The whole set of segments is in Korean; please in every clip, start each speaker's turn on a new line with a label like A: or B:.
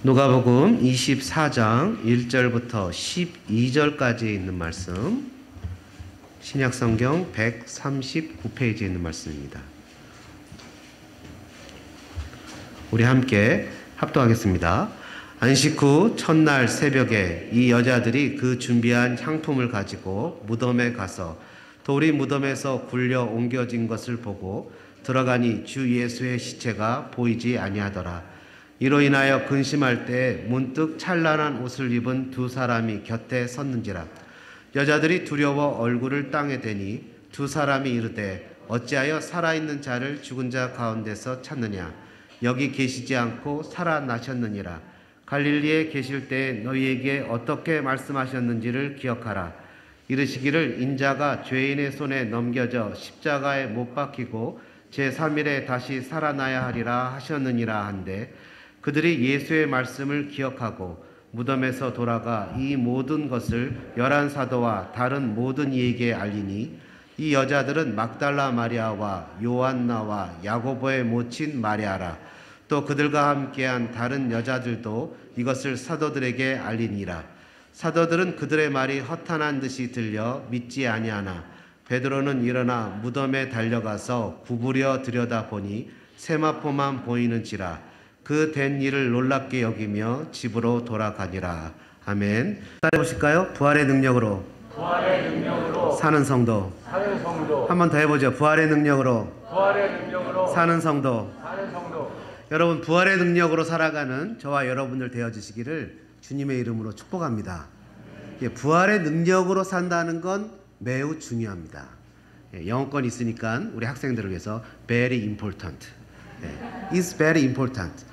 A: 누가복음 24장 1절부터 12절까지 있는 말씀, 신약성경 139페이지에 있는 말씀입니다. 우리 함께 합독하겠습니다. 안식 후 첫날 새벽에 이 여자들이 그 준비한 향품을 가지고 무덤에 가서 돌이 무덤에서 굴려 옮겨진 것을 보고 들어가니 주 예수의 시체가 보이지 아니하더라. 이로 인하여 근심할 때 문득 찬란한 옷을 입은 두 사람이 곁에 섰는지라. 여자들이 두려워 얼굴을 땅에 대니 두 사람이 이르되 어찌하여 살아있는 자를 죽은 자 가운데서 찾느냐. 여기 계시지 않고 살아나셨느니라. 갈릴리에 계실 때 너희에게 어떻게 말씀하셨는지를 기억하라. 이르시기를 인자가 죄인의 손에 넘겨져 십자가에 못 박히고 제3일에 다시 살아나야 하리라 하셨느니라 한데, 그들이 예수의 말씀을 기억하고 무덤에서 돌아가 이 모든 것을 11사도와 다른 모든 이에게 알리니, 이 여자들은 막달라 마리아와 요한나와 야고보의 모친 마리아라. 또 그들과 함께한 다른 여자들도 이것을 사도들에게 알리니라. 사도들은 그들의 말이 허탄한 듯이 들려 믿지 아니하나 베드로는 일어나 무덤에 달려가서 구부려 들여다보니 세마포만 보이는지라. 그 된 일을 놀랍게 여기며 집으로 돌아가니라. 아멘. 따라해보실까요? 부활의 능력으로 사는 성도. 한 번 더 해보죠. 부활의 능력으로 사는 성도. 여러분, 부활의 능력으로 살아가는 저와 여러분들 되어주시기를 주님의 이름으로 축복합니다. 부활의 능력으로 산다는 건 매우 중요합니다. 영어권이 있으니까 우리 학생들을 위해서 very important. is very important.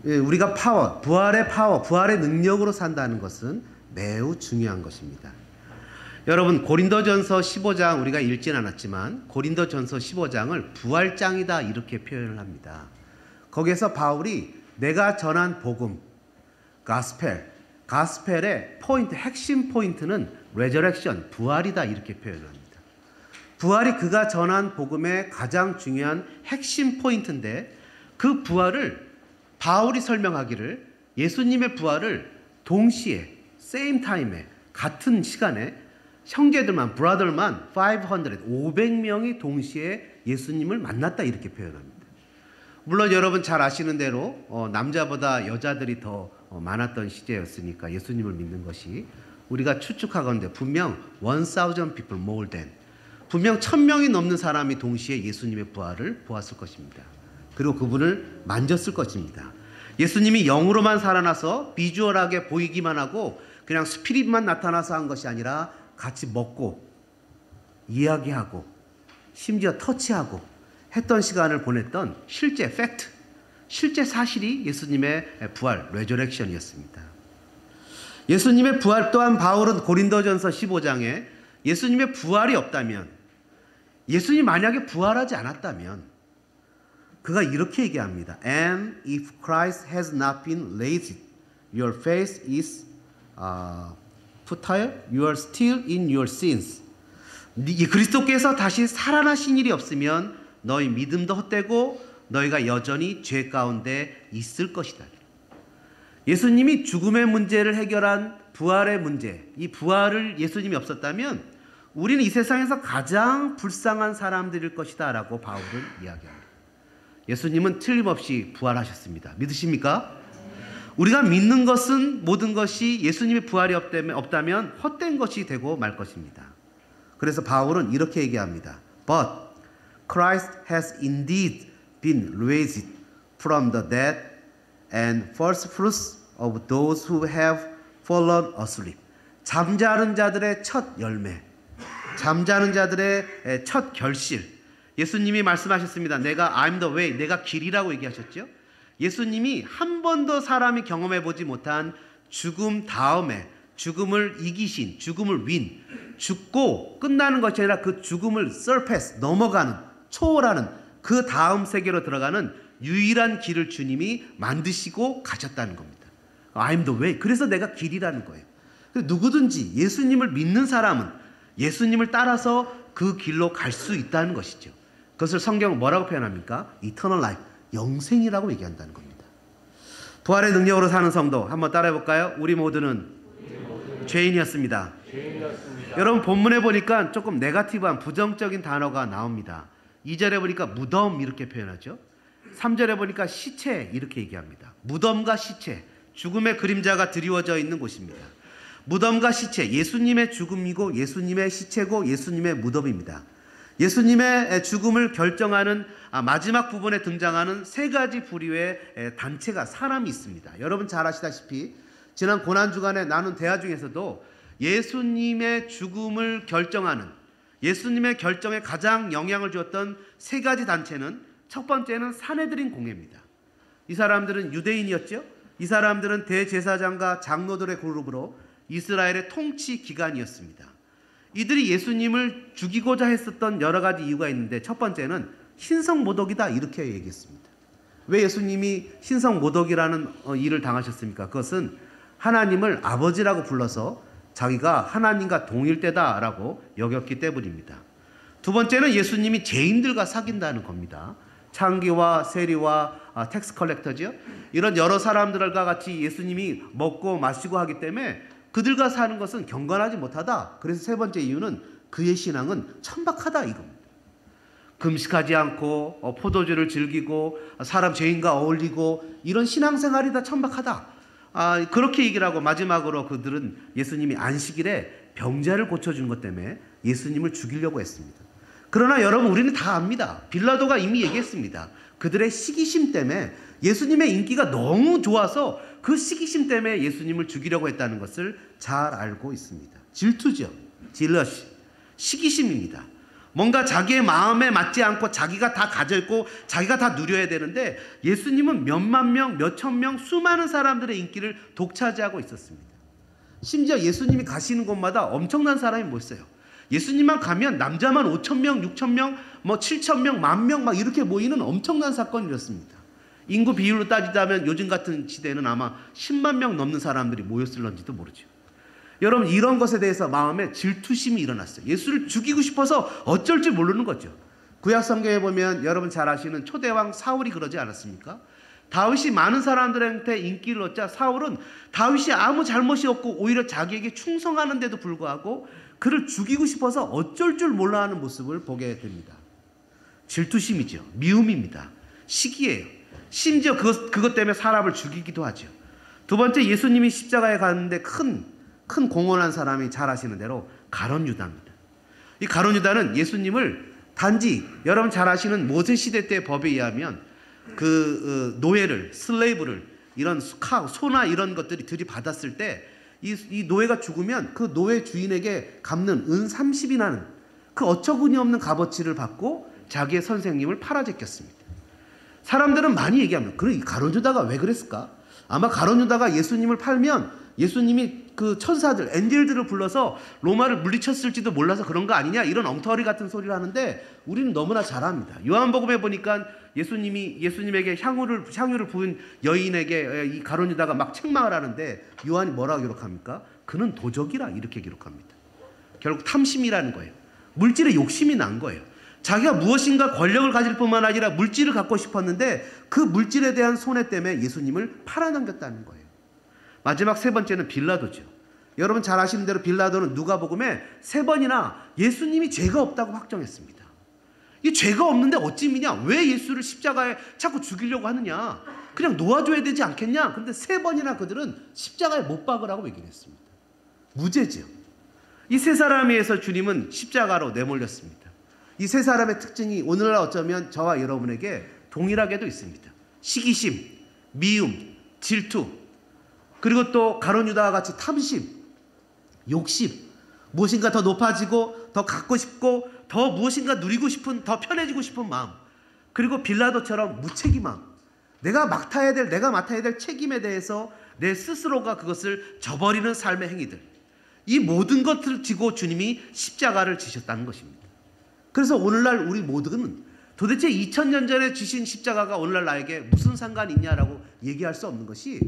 A: 우리가 부활의 부활의 능력으로 산다는 것은 매우 중요한 것입니다. 여러분, 고린도전서 15장 우리가 읽진 않았지만 고린도전서 15장을 부활장이다 이렇게 표현을 합니다. 거기에서 바울이 내가 전한 복음, 가스펠의 포인트, 핵심 포인트는 레저렉션, 부활이다 이렇게 표현합니다. 부활이 그가 전한 복음의 가장 중요한 핵심 포인트인데, 그 부활을 바울이 설명하기를 예수님의 부활을 동시에 same time에 같은 시간에 형제들만 500명이 동시에 예수님을 만났다 이렇게 표현합니다. 물론 여러분 잘 아시는 대로 남자보다 여자들이 더 많았던 시대였으니까 예수님을 믿는 것이, 우리가 추측하건대 분명 1,000 people more than, 분명 1,000명이 넘는 사람이 동시에 예수님의 부활을 보았을 것입니다. 그리고 그분을 만졌을 것입니다. 예수님이 영으로만 살아나서 비주얼하게 보이기만 하고 그냥 스피릿만 나타나서 한 것이 아니라 같이 먹고 이야기하고 심지어 터치하고 했던 시간을 보냈던 실제 팩트, 실제 사실이 예수님의 부활, 레저렉션이었습니다. 예수님의 부활 또한 바울은 고린도전서 15장에 예수님의 부활이 없다면, 예수님이 만약에 부활하지 않았다면 그가 이렇게 얘기합니다. And if Christ has not been raised, your faith is futile. You are still in your sins. 그리스도께서 다시 살아나신 일이 없으면 너희 믿음도 헛되고 너희가 여전히 죄 가운데 있을 것이다. 예수님이 죽음의 문제를 해결한 부활의 문제, 이 부활을 예수님이 없었다면 우리는 이 세상에서 가장 불쌍한 사람들일 것이다 라고 바울은 이야기합니다. 예수님은 틀림없이 부활하셨습니다. 믿으십니까? 우리가 믿는 것은 모든 것이 예수님의 부활이 없다면 헛된 것이 되고 말 것입니다. 그래서 바울은 이렇게 얘기합니다. But Christ has indeed been raised from the dead and first fruits of those who have fallen asleep. 잠자는 자들의 첫 열매, 잠자는 자들의 첫 결실. 예수님이 말씀하셨습니다. I'm the way, 내가 길이라고 얘기하셨죠. 예수님이 한 번도 사람이 경험해 보지 못한 죽음 다음에 죽음을 이기신, 죽음을 윈, 죽고 끝나는 것이 아니라 그 죽음을 surpass, 넘어가는, 초월하는 그 다음 세계로 들어가는 유일한 길을 주님이 만드시고 가셨다는 겁니다. I'm the way. 그래서 내가 길이라는 거예요. 누구든지 예수님을 믿는 사람은 예수님을 따라서 그 길로 갈 수 있다는 것이죠. 그것을 성경은 뭐라고 표현합니까? Eternal life, 영생이라고 얘기한다는 겁니다. 부활의 능력으로 사는 성도 한번 따라해 볼까요? 우리 모두는 죄인이었습니다. 여러분 본문에 보니까 조금 네거티브한 부정적인 단어가 나옵니다. 2절에 보니까 무덤 이렇게 표현하죠. 3절에 보니까 시체 이렇게 얘기합니다. 무덤과 시체, 죽음의 그림자가 드리워져 있는 곳입니다. 무덤과 시체, 예수님의 죽음이고 예수님의 시체고 예수님의 무덤입니다. 예수님의 죽음을 결정하는 마지막 부분에 등장하는 세 가지 부류의 단체가 사람이 있습니다. 여러분 잘 아시다시피 지난 고난주간에 나눈 대화 중에서도 예수님의 죽음을 결정하는, 예수님의 결정에 가장 영향을 주었던 세 가지 단체는, 첫 번째는 사내들인 공회입니다. 이 사람들은 유대인이었죠. 이 사람들은 대제사장과 장로들의 그룹으로 이스라엘의 통치 기관이었습니다. 이들이 예수님을 죽이고자 했었던 여러 가지 이유가 있는데, 첫 번째는 신성모독이다 이렇게 얘기했습니다. 왜 예수님이 신성모독이라는 일을 당하셨습니까? 그것은 하나님을 아버지라고 불러서 자기가 하나님과 동일대다라고 여겼기 때문입니다. 두 번째는 예수님이 죄인들과 사귄다는 겁니다. 창기와 세리와 텍스 컬렉터죠. 이런 여러 사람들과 같이 예수님이 먹고 마시고 하기 때문에 그들과 사는 것은 경건하지 못하다. 그래서 세 번째 이유는 그의 신앙은 천박하다 이겁니다. 금식하지 않고 포도주를 즐기고 사람 죄인과 어울리고 이런 신앙생활이 다 천박하다. 그렇게 얘기를 하고 마지막으로 그들은 예수님이 안식일에 병자를 고쳐준 것 때문에 예수님을 죽이려고 했습니다. 그러나 여러분 우리는 다 압니다. 빌라도가 이미 얘기했습니다. 그들의 시기심 때문에, 예수님의 인기가 너무 좋아서 그 시기심 때문에 예수님을 죽이려고 했다는 것을 잘 알고 있습니다. 질투죠. 질러시. 시기심입니다. 뭔가 자기의 마음에 맞지 않고 자기가 다 가져있고 자기가 다 누려야 되는데 예수님은 몇만 명, 몇천 명, 수많은 사람들의 인기를 독차지하고 있었습니다. 심지어 예수님이 가시는 곳마다 엄청난 사람이 모였어요. 예수님만 가면 남자만 5천 명, 6천 명, 7천 명, 10,000명 막 이렇게 모이는 엄청난 사건이었습니다. 인구 비율로 따지자면 요즘 같은 시대에는 아마 10만 명 넘는 사람들이 모였을런지도 모르죠. 여러분 이런 것에 대해서 마음에 질투심이 일어났어요. 예수를 죽이고 싶어서 어쩔 줄 모르는 거죠. 구약 성경에 보면 여러분 잘 아시는 초대왕 사울이 그러지 않았습니까? 다윗이 많은 사람들한테 인기를 얻자 사울은 다윗이 아무 잘못이 없고 오히려 자기에게 충성하는데도 불구하고 그를 죽이고 싶어서 어쩔 줄 몰라 하는 모습을 보게 됩니다. 질투심이죠. 미움입니다. 시기예요. 심지어 그것 때문에 사람을 죽이기도 하죠. 두 번째, 예수님이 십자가에 가는데 큰 공헌한 사람이 잘 아시는 대로 가룟 유다입니다. 이 가룟 유다는 예수님을 단지 여러분 잘 아시는 모세 시대 때 법에 의하면 노예를, 슬레이브를, 이런 소나 이런 것들이 들이받았을 때 이 노예가 죽으면 그 노예 주인에게 갚는 은 30이 나는 그 어처구니 없는 값어치를 받고 자기의 선생님을 팔아제꼈습니다. 사람들은 많이 얘기합니다. 그럼 이 가룟 유다가 왜 그랬을까? 아마 가룟 유다가 예수님을 팔면 예수님이 그 천사들, 엔젤들을 불러서 로마를 물리쳤을지도 몰라서 그런 거 아니냐, 이런 엉터리 같은 소리를 하는데 우리는 너무나 잘 압니다. 요한복음에 보니까 예수님에게 향유를 부은 여인에게 이 가룟 유다가 막 책망을 하는데 요한이 뭐라고 기록합니까? 그는 도적이라 이렇게 기록합니다. 결국 탐심이라는 거예요. 물질에 욕심이 난 거예요. 자기가 무엇인가 권력을 가질 뿐만 아니라 물질을 갖고 싶었는데 그 물질에 대한 손해 때문에 예수님을 팔아넘겼다는 거예요. 마지막 세 번째는 빌라도죠. 여러분 잘 아시는 대로 빌라도는 누가복음에 3번이나 예수님이 죄가 없다고 확정했습니다. 이 죄가 없는데 어찌 믿냐? 왜 예수를 십자가에 자꾸 죽이려고 하느냐? 그냥 놓아줘야 되지 않겠냐? 그런데 3번이나 그들은 십자가에 못 박으라고 얘기를 했습니다. 무죄죠. 이 세 사람에 의해서 주님은 십자가로 내몰렸습니다. 이 세 사람의 특징이 오늘날 어쩌면 저와 여러분에게 동일하게도 있습니다. 시기심, 미움, 질투, 그리고 또 가룟 유다와 같이 탐심, 욕심, 무엇인가 더 높아지고 더 갖고 싶고 더 무엇인가 누리고 싶은, 더 편해지고 싶은 마음, 그리고 빌라도처럼 무책임함, 내가 맡아야 될 책임에 대해서 내 스스로가 그것을 저버리는 삶의 행위들, 이 모든 것들을 지고 주님이 십자가를 지셨다는 것입니다. 그래서 오늘날 우리 모두는 도대체 2000년 전에 지신 십자가가 오늘날 나에게 무슨 상관이 있냐라고 얘기할 수 없는 것이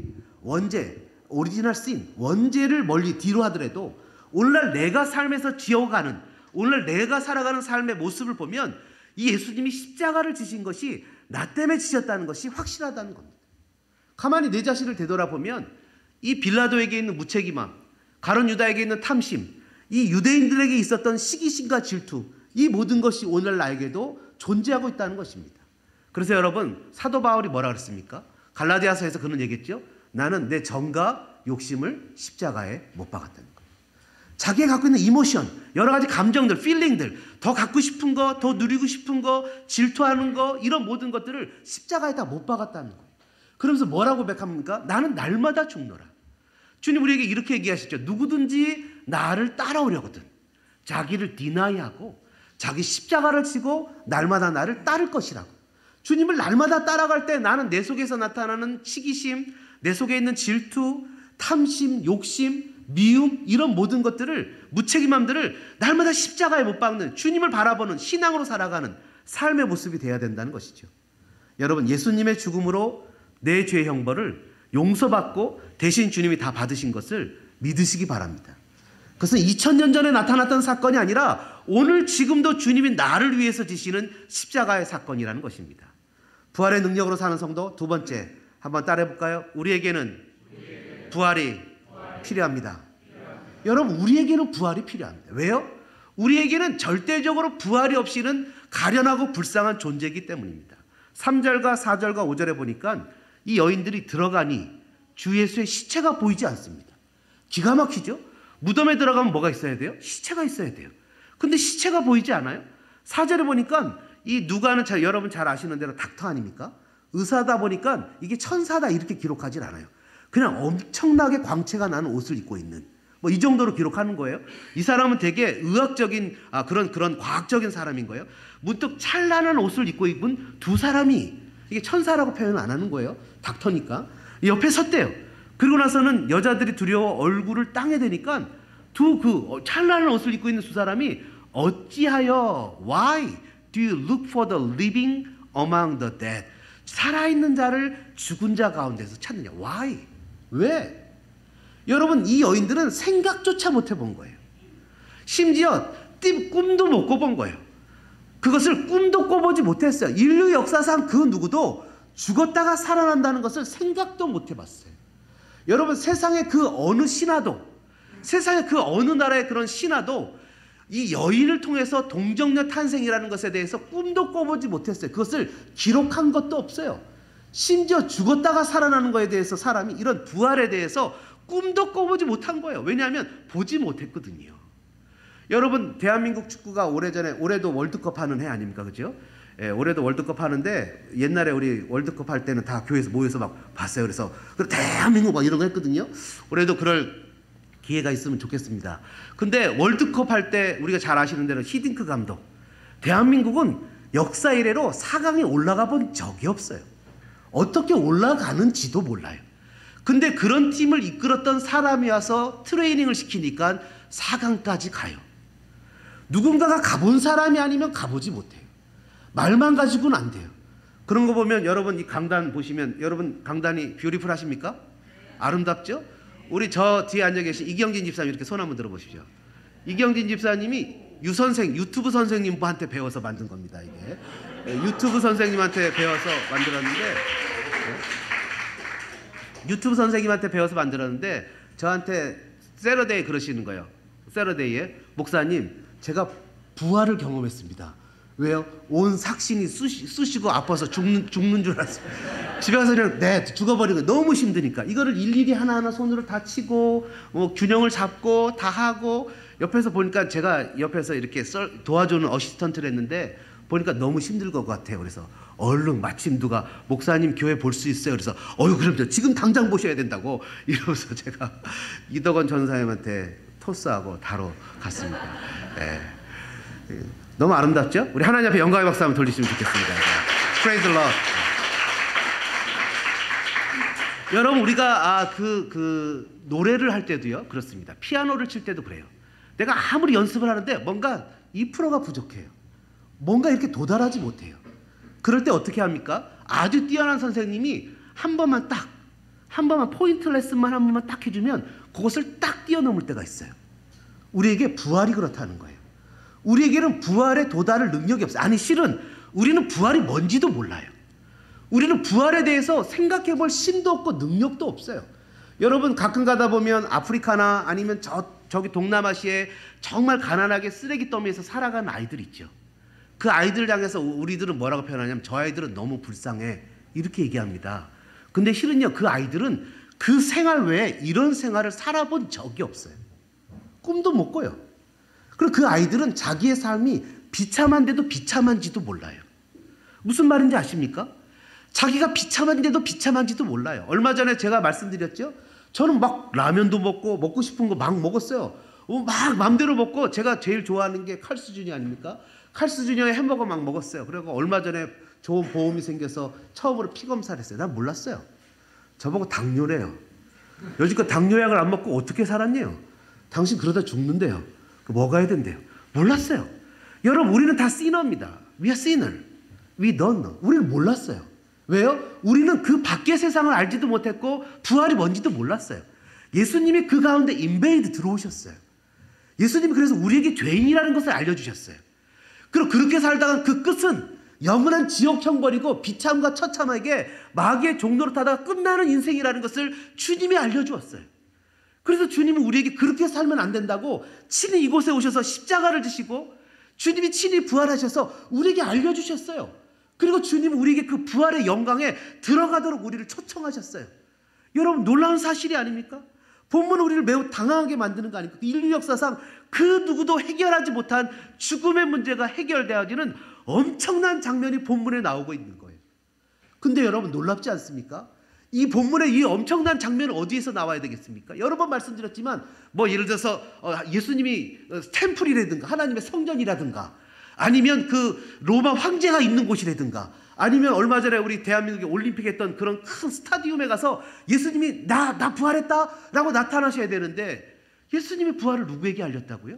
A: 원죄, 오리지널 씬, 원죄를 멀리 뒤로 하더라도 오늘날 내가 삶에서 지어가는, 오늘날 내가 살아가는 삶의 모습을 보면 이 예수님이 십자가를 지신 것이 나 때문에 지셨다는 것이 확실하다는 겁니다. 가만히 내 자신을 되돌아보면 이 빌라도에게 있는 무책임함, 가룟 유다에게 있는 탐심, 이 유대인들에게 있었던 시기심과 질투, 이 모든 것이 오늘 나에게도 존재하고 있다는 것입니다. 그래서 여러분, 사도 바울이 뭐라 그랬습니까? 갈라디아서에서 그는 얘기했죠. 나는 내 정과 욕심을 십자가에 못 박았다는 거예요. 자기가 갖고 있는 이모션, 여러 가지 감정들, 필링들, 더 갖고 싶은 거, 더 누리고 싶은 거, 질투하는 거, 이런 모든 것들을 십자가에다 못 박았다는 거예요. 그러면서 뭐라고 고백합니까? 나는 날마다 죽노라. 주님 우리에게 이렇게 얘기하시죠. 누구든지 나를 따라오려거든 자기를 디나이하고 자기 십자가를 지고 날마다 나를 따를 것이라고. 주님을 날마다 따라갈 때 나는 내 속에서 나타나는 시기심, 내 속에 있는 질투, 탐심, 욕심, 미움, 이런 모든 것들을, 무책임함들을 날마다 십자가에 못 박는, 주님을 바라보는 신앙으로 살아가는 삶의 모습이 되어야 된다는 것이죠. 여러분, 예수님의 죽음으로 내 죄의 형벌을 용서받고 대신 주님이 다 받으신 것을 믿으시기 바랍니다. 그것은 2000년 전에 나타났던 사건이 아니라 오늘 지금도 주님이 나를 위해서 지시는 십자가의 사건이라는 것입니다. 부활의 능력으로 사는 성도, 두 번째 한번 따라해 볼까요? 우리에게는 부활이 필요합니다. 여러분, 우리에게는 부활이 필요합니다. 왜요? 우리에게는 절대적으로 부활이 없이는 가련하고 불쌍한 존재이기 때문입니다. 3절과 4절과 5절에 보니까 이 여인들이 들어가니 주 예수의 시체가 보이지 않습니다. 기가 막히죠? 무덤에 들어가면 뭐가 있어야 돼요? 시체가 있어야 돼요. 근데 시체가 보이지 않아요? 4절에 보니까 이 누가는 여러분 잘 아시는 대로 닥터 아닙니까? 의사다 보니까 이게 천사다 이렇게 기록하지 않아요. 그냥 엄청나게 광채가 나는 옷을 입고 있는, 뭐 이 정도로 기록하는 거예요. 이 사람은 되게 의학적인 그런 과학적인 사람인 거예요. 문득 찬란한 옷을 입고 입은 두 사람이, 이게 천사라고 표현을 안 하는 거예요. 닥터니까. 옆에 섰대요. 그리고 나서는 여자들이 두려워 얼굴을 땅에 대니까 두 찬란한 옷을 입고 있는 두 사람이 어찌하여 Why do you look for the living among the dead? 살아있는 자를 죽은 자 가운데서 찾느냐. Why? 왜? 여러분, 이 여인들은 생각조차 못 해본 거예요. 심지어 꿈도 못 꿔본 거예요. 그것을 꿈도 꿔보지 못했어요. 인류 역사상 그 누구도 죽었다가 살아난다는 것을 생각도 못 해봤어요. 여러분, 세상의 그 어느 신화도, 세상의 그 어느 나라의 그런 신화도 이 여인을 통해서 동정녀 탄생이라는 것에 대해서 꿈도 꿔보지 못했어요. 그것을 기록한 것도 없어요. 심지어 죽었다가 살아나는 것에 대해서 사람이 이런 부활에 대해서 꿈도 꿔보지 못한 거예요. 왜냐하면 보지 못했거든요. 여러분, 대한민국 축구가 올해도 월드컵 하는 해 아닙니까? 그죠? 예, 올해도 월드컵 하는데 옛날에 우리 월드컵 할 때는 다 교회에서 모여서 막 봤어요. 그래서 대한민국 막 이런 거 했거든요. 올해도 그럴 기회가 있으면 좋겠습니다. 근데 월드컵 할 때 우리가 잘 아시는 대로 히딩크 감독, 대한민국은 역사 이래로 4강에 올라가 본 적이 없어요. 어떻게 올라가는지도 몰라요. 근데 그런 팀을 이끌었던 사람이 와서 트레이닝을 시키니까 4강까지 가요. 누군가가 가본 사람이 아니면 가보지 못해요. 말만 가지고는 안 돼요. 그런 거 보면 여러분, 이 강단 보시면, 여러분 강단이 뷰티풀 하십니까? 아름답죠? 우리 저 뒤에 앉아 계신 이경진 집사님 이렇게 손 한번 들어보십시오. 이경진 집사님이 유튜브 선생님한테 배워서 만든 겁니다. 이게 유튜브 선생님한테 배워서 만들었는데, 유튜브 선생님한테 배워서 만들었는데 저한테 세러데이 그러시는 거예요. 세러데이에, 목사님, 제가 부활을 경험했습니다. 왜요? 온 삭신이 쑤시고 아파서 죽는 줄 알았어요. 집에 가서 그냥 죽어버리고 너무 힘드니까 이거를 일일이 하나하나 손으로 다 치고 균형을 잡고 다 하고, 옆에서 보니까 제가 옆에서 이렇게 도와주는 어시스턴트를 했는데 보니까 너무 힘들 것 같아요. 그래서 얼른 마침 누가 목사님 교회 볼 수 있어요. 그래서 그럼 지금 당장 보셔야 된다고 이러면서 제가 이덕원 전사님한테 토스하고 다로 갔습니다. 네. 너무 아름답죠? 우리 하나님 앞에 영광의 박수 한번 돌리시면 좋겠습니다. Praise the Lord. 여러분, 우리가 그 노래를 할 때도요 그렇습니다. 피아노를 칠 때도 그래요. 내가 아무리 연습을 하는데 뭔가 2%가 부족해요. 뭔가 이렇게 도달하지 못해요. 그럴 때 어떻게 합니까? 아주 뛰어난 선생님이 한 번만 포인트 레슨만 한 번만 딱 해주면 그것을 딱 뛰어넘을 때가 있어요. 우리에게 부활이 그렇다는 거예요. 우리에게는 부활에 도달할 능력이 없어요. 아니, 실은 우리는 부활이 뭔지도 몰라요. 우리는 부활에 대해서 생각해 볼 심도 없고 능력도 없어요. 여러분 가끔 가다 보면 아프리카나 아니면 저기 동남아시아에 정말 가난하게 쓰레기 더미에서 살아가는 아이들 있죠. 그 아이들 향해서 우리들은 뭐라고 표현하냐면 저 아이들은 너무 불쌍해 이렇게 얘기합니다. 근데 실은요 그 아이들은 그 생활 외에 이런 생활을 살아본 적이 없어요. 꿈도 못 꿔요. 그리고 그 아이들은 자기의 삶이 비참한데도 비참한지도 몰라요. 무슨 말인지 아십니까? 자기가 비참한데도 비참한지도 몰라요. 얼마 전에 제가 말씀드렸죠. 저는 막 라면도 먹고 싶은 거 막 먹었어요. 막 마음대로 먹고 제가 제일 좋아하는 게 칼스 주니어 아닙니까? 칼스 주니어의 햄버거 막 먹었어요. 그리고 얼마 전에 좋은 보험이 생겨서 처음으로 피 검사를 했어요. 난 몰랐어요. 저보고 당뇨래요. 여지껏 당뇨약을 안 먹고 어떻게 살았네요. 당신 그러다 죽는데요. 먹어야 된대요. 몰랐어요. 여러분 우리는 다 시너입니다. We are sinner. We don't know. 우리는 몰랐어요. 왜요? 우리는 그 밖의 세상을 알지도 못했고 부활이 뭔지도 몰랐어요. 예수님이 그 가운데 인베이드 들어오셨어요. 예수님이 그래서 우리에게 죄인이라는 것을 알려주셨어요. 그리고 그렇게 살다가 그 끝은 영원한 지옥 형벌이고 비참과 처참하게 마귀의 종로를 타다가 끝나는 인생이라는 것을 주님이 알려주었어요. 그래서 주님은 우리에게 그렇게 살면 안 된다고 친히 이곳에 오셔서 십자가를 지시고 주님이 친히 부활하셔서 우리에게 알려주셨어요. 그리고 주님은 우리에게 그 부활의 영광에 들어가도록 우리를 초청하셨어요. 여러분 놀라운 사실이 아닙니까? 본문은 우리를 매우 당황하게 만드는 거 아닙니까? 인류 역사상 그 누구도 해결하지 못한 죽음의 문제가 해결되어지는 엄청난 장면이 본문에 나오고 있는 거예요. 근데 여러분 놀랍지 않습니까? 이 본문의 이 엄청난 장면은 어디에서 나와야 되겠습니까? 여러 번 말씀드렸지만 뭐 예를 들어서 예수님이 템플이라든가 하나님의 성전이라든가 아니면 그 로마 황제가 있는 곳이라든가 아니면 얼마 전에 우리 대한민국에 올림픽 했던 그런 큰 스타디움에 가서 예수님이 나 부활했다 라고 나타나셔야 되는데 예수님의 부활을 누구에게 알렸다고요?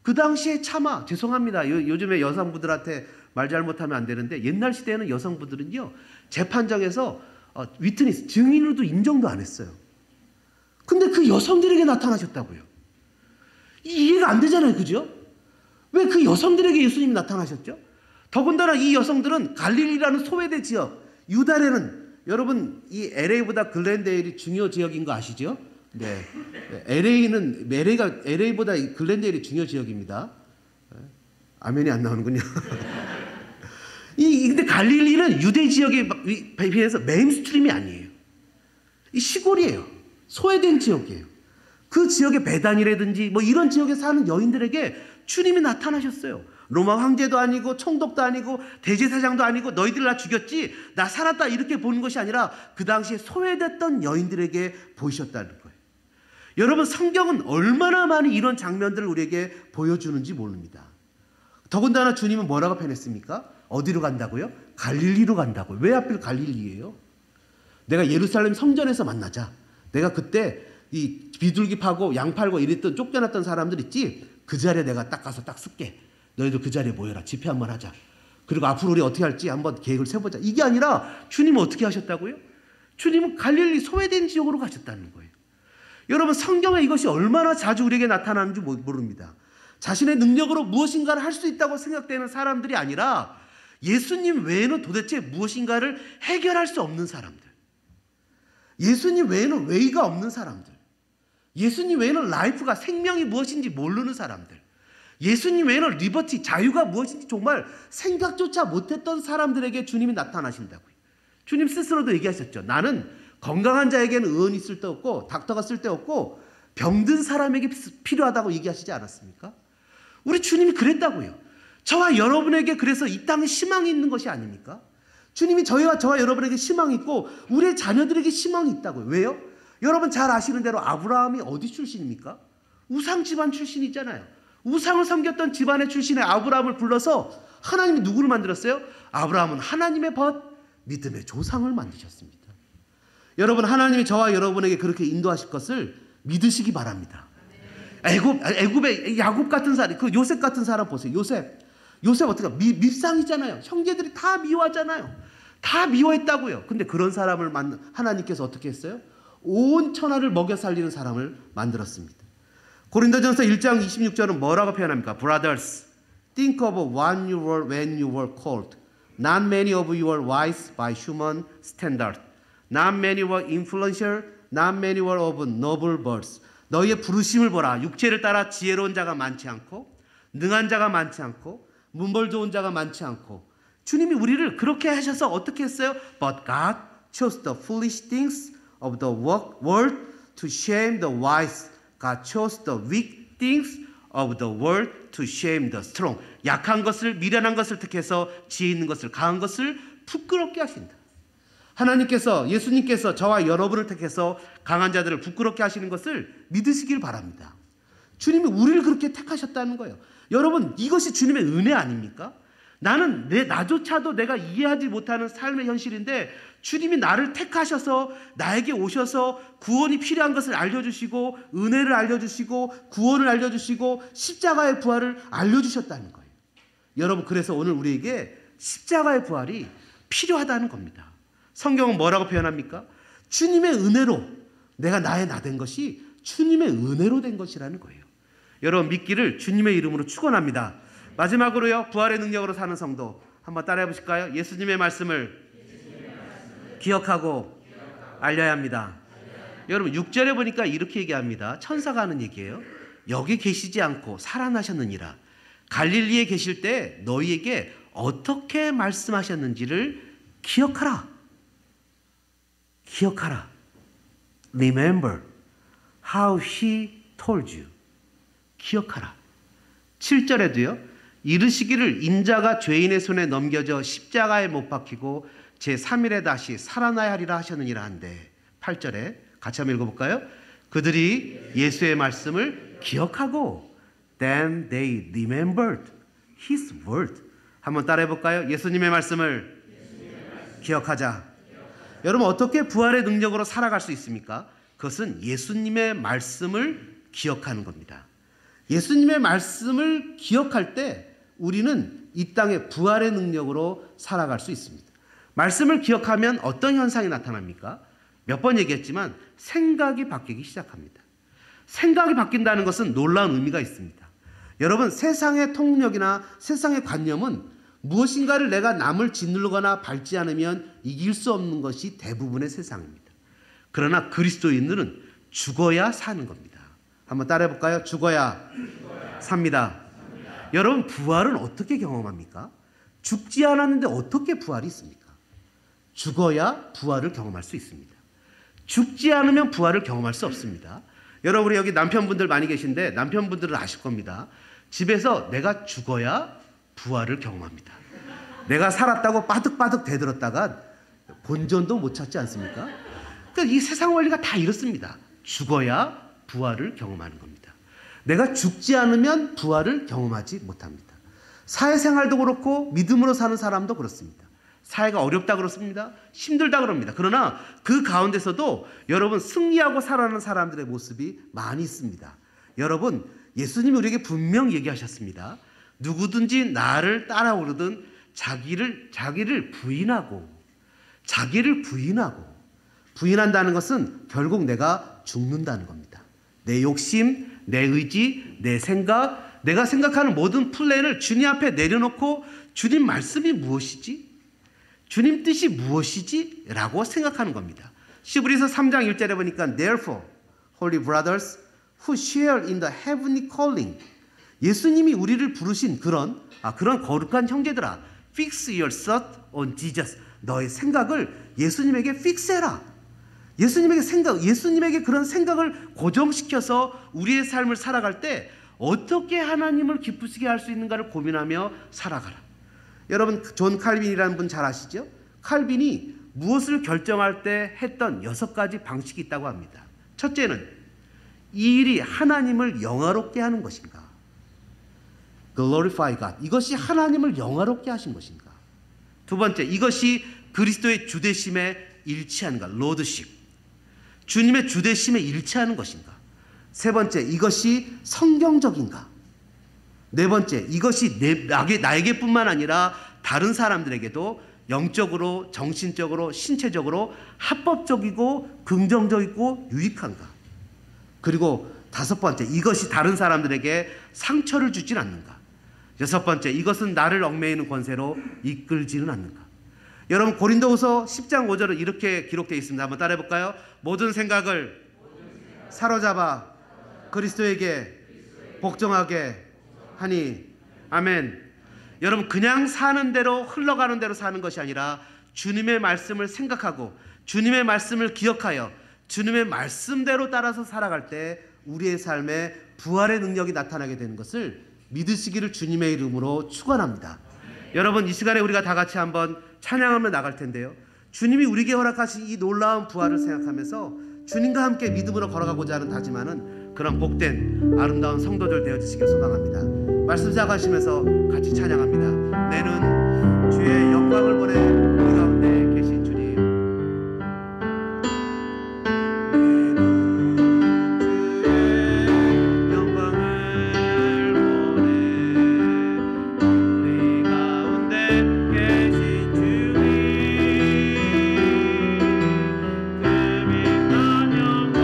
A: 그 당시에 차마 죄송합니다. 요즘에 여성분들한테 말 잘못하면 안 되는데 옛날 시대에는 여성분들은요 재판장에서 위트니스 증인으로도 인정도 안 했어요. 근데 그 여성들에게 나타나셨다고요. 이해가 안 되잖아요. 그죠? 왜 그 여성들에게 예수님이 나타나셨죠? 더군다나 이 여성들은 갈릴리라는 소외대 지역, 유다에는 여러분 이 LA보다 글렌데일이 중요 지역인 거 아시죠? 네, LA보다 글렌데일이 중요 지역입니다. 아멘이 안 나오는군요. 근데 갈릴리는 유대 지역에 비해서 메인스트림이 아니에요. 이 시골이에요. 소외된 지역이에요. 그 지역의 베단이라든지 뭐 이런 지역에 사는 여인들에게 주님이 나타나셨어요. 로마 황제도 아니고 총독도 아니고 대제사장도 아니고 너희들 나 죽였지 나 살았다 이렇게 보는 것이 아니라 그 당시에 소외됐던 여인들에게 보이셨다는 거예요. 여러분 성경은 얼마나 많이 이런 장면들을 우리에게 보여주는지 모릅니다. 더군다나 주님은 뭐라고 표현했습니까? 어디로 간다고요? 갈릴리로 간다고요. 왜 하필 갈릴리예요? 내가 예루살렘 성전에서 만나자. 내가 그때 이 비둘기 파고 양 팔고 이랬던 쫓겨났던 사람들 있지? 그 자리에 내가 딱 가서 딱 쓸게. 너희들 그 자리에 모여라. 집회 한번 하자. 그리고 앞으로 우리 어떻게 할지 한번 계획을 세보자. 이게 아니라 주님은 어떻게 하셨다고요? 주님은 갈릴리 소외된 지역으로 가셨다는 거예요. 여러분 성경에 이것이 얼마나 자주 우리에게 나타나는지 모릅니다. 자신의 능력으로 무엇인가를 할 수 있다고 생각되는 사람들이 아니라 예수님 외에는 도대체 무엇인가를 해결할 수 없는 사람들. 예수님 외에는 웨이가 없는 사람들. 예수님 외에는 라이프가 생명이 무엇인지 모르는 사람들. 예수님 외에는 리버티, 자유가 무엇인지 정말 생각조차 못했던 사람들에게 주님이 나타나신다고요. 주님 스스로도 얘기하셨죠. 나는 건강한 자에게는 의원이 쓸데없고 닥터가 쓸데없고 병든 사람에게 필요하다고 얘기하시지 않았습니까? 우리 주님이 그랬다고요. 저와 여러분에게 그래서 이 땅에 희망이 있는 것이 아닙니까? 주님이 저와 여러분에게 희망이 있고 우리의 자녀들에게 희망이 있다고요. 왜요? 여러분 잘 아시는 대로 아브라함이 어디 출신입니까? 우상 집안 출신이잖아요. 우상을 섬겼던 집안의 출신의 아브라함을 불러서 하나님이 누구를 만들었어요? 아브라함은 하나님의 벗 믿음의 조상을 만드셨습니다. 여러분 하나님이 저와 여러분에게 그렇게 인도하실 것을 믿으시기 바랍니다. 애굽의 야곱 같은 사람, 그 요셉 같은 사람 보세요. 요셉 어떻게 밉상이잖아요. 형제들이 다 미워하잖아요. 다 미워했다고요. 근데 그런 사람을 하나님께서 어떻게 했어요? 온 천하를 먹여 살리는 사람을 만들었습니다. 고린도전서 1장 26절은 뭐라고 표현합니까? Brothers, think of when you were called. Not many of you are wise by human standard. Not many were influential. Not many were of noble births. 너희의 부르심을 보라. 육체를 따라 지혜로운 자가 많지 않고 능한 자가 많지 않고 문벌 좋은 자가 많지 않고 주님이 우리를 그렇게 하셔서 어떻게 했어요? But God chose the foolish things of the world to shame the wise. God chose the weak things of the world to shame the strong. 약한 것을 미련한 것을 택해서 지혜 있는 것을 강한 것을 부끄럽게 하신다. 하나님께서 예수님께서 저와 여러분을 택해서 강한 자들을 부끄럽게 하시는 것을 믿으시길 바랍니다. 주님이 우리를 그렇게 택하셨다는 거예요. 여러분 이것이 주님의 은혜 아닙니까? 나는 나조차도 내가 이해하지 못하는 삶의 현실인데 주님이 나를 택하셔서 나에게 오셔서 구원이 필요한 것을 알려주시고 은혜를 알려주시고 구원을 알려주시고 십자가의 부활을 알려주셨다는 거예요. 여러분 그래서 오늘 우리에게 십자가의 부활이 필요하다는 겁니다. 성경은 뭐라고 표현합니까? 주님의 은혜로 내가 나의 나 된 것이 주님의 은혜로 된 것이라는 거예요. 여러분 믿기를 주님의 이름으로 축원합니다. 마지막으로요, 부활의 능력으로 사는 성도 한번 따라해 보실까요? 예수님의 말씀을 기억하고 알려야 합니다. 여러분 6절에 보니까 이렇게 얘기합니다. 천사가 하는 얘기예요. 여기 계시지 않고 살아나셨느니라. 갈릴리에 계실 때 너희에게 어떻게 말씀하셨는지를 기억하라. 기억하라. Remember how he told you. 기억하라. 7절에도요. 이르시기를 인자가 죄인의 손에 넘겨져 십자가에 못 박히고 제3일에 다시 살아나야 하리라 하셨느니라 한데 8절에 같이 한번 읽어볼까요? 그들이 예수의 말씀을 기억하고 then they remembered his word. 한번 따라해볼까요? 예수님의 말씀을 기억하자. 여러분 어떻게 부활의 능력으로 살아갈 수 있습니까? 그것은 예수님의 말씀을 기억하는 겁니다. 예수님의 말씀을 기억할 때 우리는 이 땅의 부활의 능력으로 살아갈 수 있습니다. 말씀을 기억하면 어떤 현상이 나타납니까? 몇 번 얘기했지만 생각이 바뀌기 시작합니다. 생각이 바뀐다는 것은 놀라운 의미가 있습니다. 여러분 세상의 통력이나 세상의 관념은 무엇인가를 내가 남을 짓누르거나 밟지 않으면 이길 수 없는 것이 대부분의 세상입니다. 그러나 그리스도인들은 죽어야 사는 겁니다. 한번 따라해 볼까요? 죽어야 삽니다. 여러분 부활은 어떻게 경험합니까? 죽지 않았는데 어떻게 부활이 있습니까? 죽어야 부활을 경험할 수 있습니다. 죽지 않으면 부활을 경험할 수 없습니다. 여러분 여기 남편분들 많이 계신데 남편분들은 아실 겁니다. 집에서 내가 죽어야 부활을 경험합니다. 내가 살았다고 빠득빠득 대들었다가 본전도 못 찾지 않습니까? 그러니까 이 세상 원리가 다 이렇습니다. 죽어야 부활을 경험하는 겁니다. 내가 죽지 않으면 부활을 경험하지 못합니다. 사회생활도 그렇고 믿음으로 사는 사람도 그렇습니다. 사회가 어렵다 그렇습니다. 힘들다 그럽니다. 그러나 그 가운데서도 여러분 승리하고 살아가는 사람들의 모습이 많이 있습니다. 여러분 예수님이 우리에게 분명 얘기하셨습니다. 누구든지 나를 따라오르든 자기를 부인한다는 것은 결국 내가 죽는다는 겁니다. 내 욕심, 내 의지, 내 생각, 내가 생각하는 모든 플랜을 주님 앞에 내려놓고 주님 말씀이 무엇이지? 주님 뜻이 무엇이지? 라고 생각하는 겁니다. 시브리서 3장 1절에 보니까 Therefore, holy brothers who share in the heavenly calling. 예수님이 우리를 부르신 그런 거룩한 형제들아, fix your thought on Jesus. 너의 생각을 예수님에게 픽스해라. 예수님에게 그런 생각을 고정시켜서 우리의 삶을 살아갈 때 어떻게 하나님을 기쁘시게 할 수 있는가를 고민하며 살아가라. 여러분 존 칼빈이라는 분 잘 아시죠? 칼빈이 무엇을 결정할 때 했던 6가지 방식이 있다고 합니다. 첫째는 이 일이 하나님을 영화롭게 하는 것인가? Glorify God. 이것이 하나님을 영화롭게 하신 것인가? 두 번째, 이것이 그리스도의 주되심에 일치하는가? Lordship. 주님의 주되심에 일치하는 것인가? 세 번째, 이것이 성경적인가? 네 번째, 이것이 나에게뿐만 아니라 다른 사람들에게도 영적으로, 정신적으로, 신체적으로 합법적이고 긍정적이고 유익한가? 그리고 다섯 번째, 이것이 다른 사람들에게 상처를 주진 않는가? 여섯 번째, 이것은 나를 얽매이는 권세로 이끌지는 않는가. 여러분 고린도후서 10장 5절은 이렇게 기록되어 있습니다. 한번 따라해 볼까요? 모든 생각을 사로잡아 그리스도에게 복종하게 하니. 아멘. 여러분 그냥 사는 대로 흘러가는 대로 사는 것이 아니라 주님의 말씀을 생각하고 주님의 말씀을 기억하여 주님의 말씀대로 따라서 살아갈 때 우리의 삶에 부활의 능력이 나타나게 되는 것을 믿으시기를 주님의 이름으로 축원합니다. 여러분 이 시간에 우리가 다 같이 한번 찬양하며 나갈 텐데요, 주님이 우리에게 허락하신 이 놀라운 부활을 생각하면서 주님과 함께 믿음으로 걸어가고자 하는 다짐하는 그런 복된 아름다운 성도들 되어주시길 소망합니다. 말씀 시작하시면서 같이 찬양합니다. 내는 주의 영광을 보내 우리 가운데 계신 주님. 내는 주의 영광을 보내 우리 가운데 계신 주님. 그 빛난 영광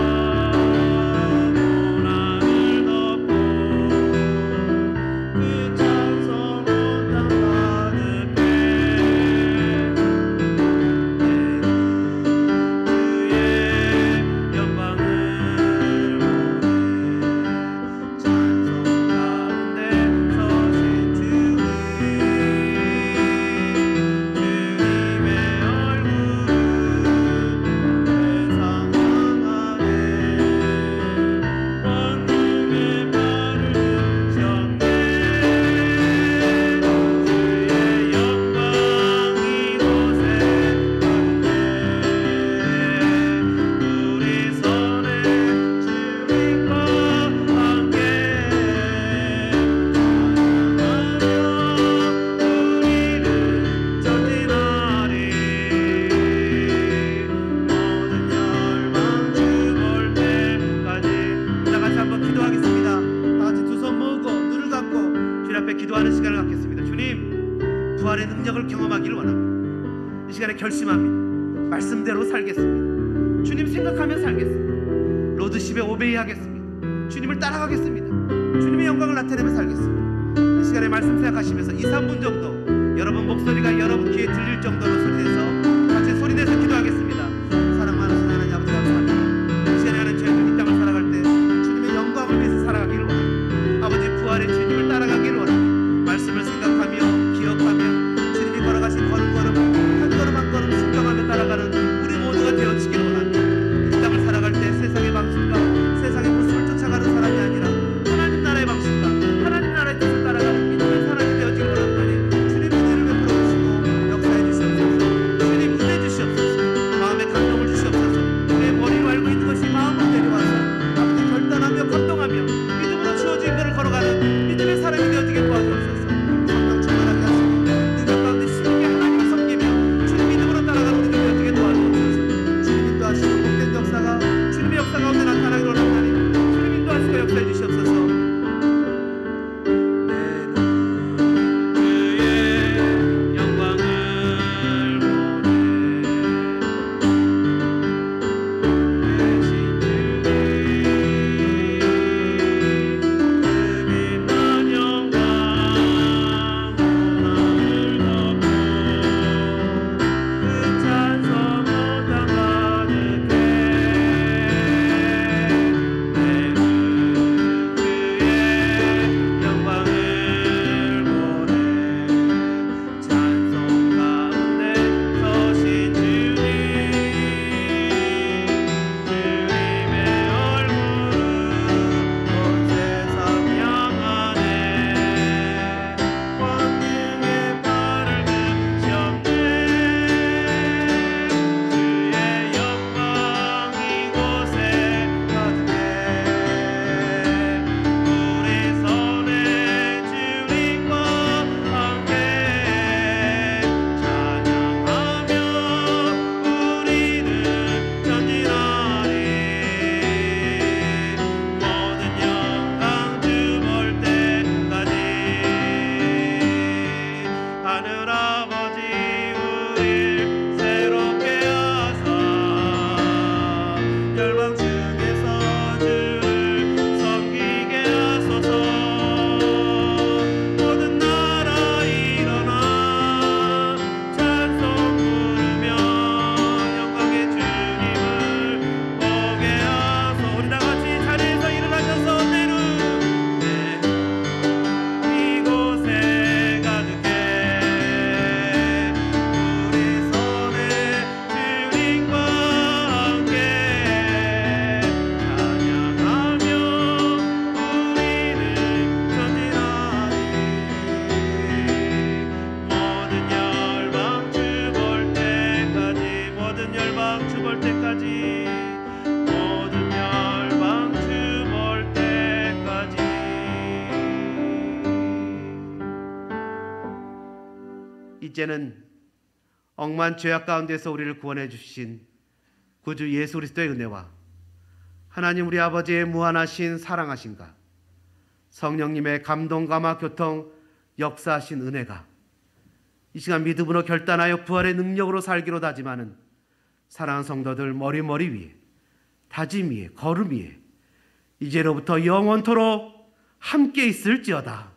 A: 고난을 덮고 그 찬송 온 땅 가득해. 주의 영광을 보내 찬송 가운데 서신 주님. 주님의 얼굴 세상 향하네. 권능의 발을 드셨네. 주의 영광 이곳에 가득해. 우리 손에 주님과 함께 찬양하며 우리는 전진하리. 모든 열망 죽을 때까지. 다 같이 한번 기도하겠습니다. 다 같이 두 손 모으고 눈을 감고 주님 앞에 기도하는 시간을 갖겠습니다. 주님, 부활의 능력을 경험하기를 원합니다. 이 시간에 결심합니다. 말씀대로 살겠습니다. 주님 생각하며 살겠습니다. 로드십에 오베이하겠습니다. 주님을 따라가겠습니다. 주님의 영광을 나타내며 살겠습니다. 이 시간에 말씀 생각하시면서 2, 3분 정도 여러분 목소리가 여러분 귀에 들릴 정도로 소리내서 같이 소리내서 기도하겠습니다. 사랑 많으신 하나님 아버지 감사합니다. 이 시간에 하는 저희들 이 땅을 살아갈 때 주님의 영광을 위해서 살아가기를 원합니다. 아버지 부활의 주님을 따라가기를 원합니다. 말씀을 생각하며 기억하며 주님이 걸어가신 걸음걸음 한 걸음 한 걸음 순종하며 따라가는 우리 모두가 되어지기를 원합니다. 이 땅을 살아갈 때 세상의 방식과 세상의 모습을 쫓아가는 사람이 아니라 하나님 나라의 방식과 하나님 나라의 뜻을 따라가는 믿음의 사람이 되어지기를 원합니다. 주님의 은혜를 베풀어 주시고 역사해 주시옵소서. 주님 둘째는 억만 죄악 가운데서 우리를 구원해 주신 구주 예수 그리스도의 은혜와 하나님 우리 아버지의 무한하신 사랑하심과 성령님의 감동 감화 교통 역사하신 은혜가 이 시간 믿음으로 결단하여 부활의 능력으로 살기로 다짐하는 사랑하는 성도들 머리 위에, 다짐 위에, 걸음 위에 이제로부터 영원토록 함께 있을지어다.